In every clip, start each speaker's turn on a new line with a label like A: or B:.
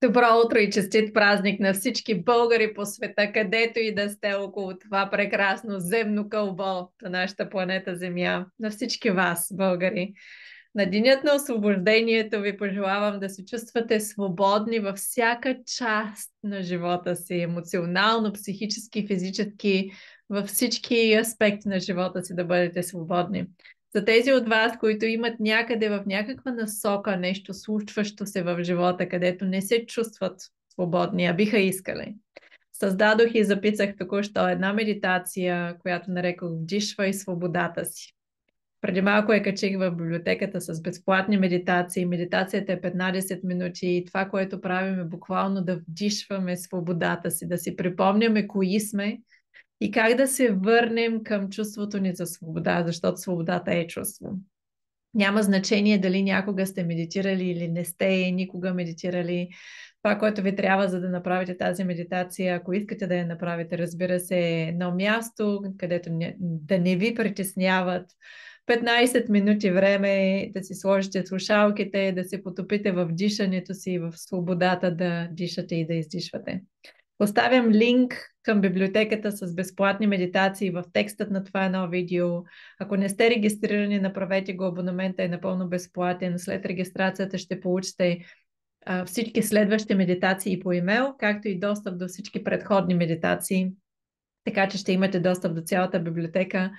A: Добро утро и честит празник на всички българи по света, където и да сте около това прекрасно земно кълбо на нашата планета Земя. На всички вас, българи. На денят на освобождението ви пожелавам да се чувствате свободни във всяка част на живота си, емоционално, психически, физически, във всички аспекти на живота си да бъдете свободни. За тези от вас, които имат някъде в някаква насока нещо случващо се в живота, където не се чувстват свободни, а биха искали. Създадох и записах току-що една медитация, която нарекох "Вдишвай свободата си". Преди малко я качих в библиотеката с безплатни медитации. Медитацията е 15 минути и това, което правим е буквално да вдишваме свободата си, да си припомняме кои сме и как да се върнем към чувството ни за свобода, защото свободата е чувство. Няма значение дали някога сте медитирали или не сте никога медитирали. Това, което ви трябва, за да направите тази медитация, ако искате да я направите, разбира се, е едно място, където да не ви притесняват. 15 минути време да си сложите слушалките, да се потопите в дишането си, в свободата да дишате и да издишвате. Поставям линк към библиотеката с безплатни медитации в текстът на това едно видео. Ако не сте регистрирани, направете го. Абонамента е напълно безплатен. След регистрацията ще получите всички следващи медитации по имейл, както и достъп до всички предходни медитации. Така че ще имате достъп до цялата библиотека.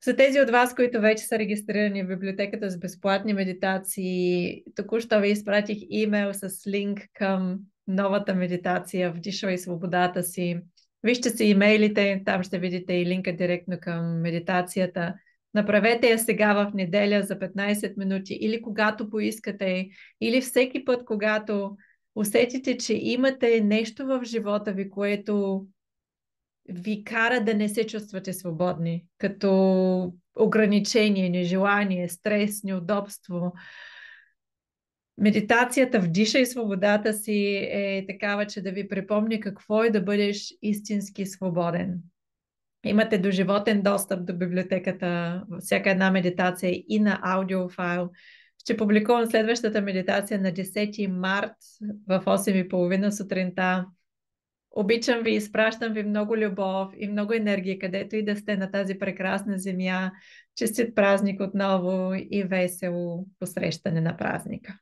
A: За тези от вас, които вече са регистрирани в библиотеката с безплатни медитации, току-що ви изпратих имейл с линк към новата медитация "Вдишвай свободата си". Вижте си имейлите, там ще видите и линка директно към медитацията. Направете я сега в неделя за 15 минути или когато поискате, или всеки път, когато усетите, че имате нещо в живота ви, което ви кара да не се чувствате свободни, като ограничение, нежелание, стрес, неудобство. Медитацията "Вдишай свободата си" е такава, че да ви припомни какво е да бъдеш истински свободен. Имате доживотен достъп до библиотеката, всяка една медитация и на аудиофайл. Ще публикувам следващата медитация на 10 март в 8:30 сутринта. Обичам ви, изпращам ви много любов и много енергия, където и да сте на тази прекрасна земя. Честит празник отново и весело посрещане на празника!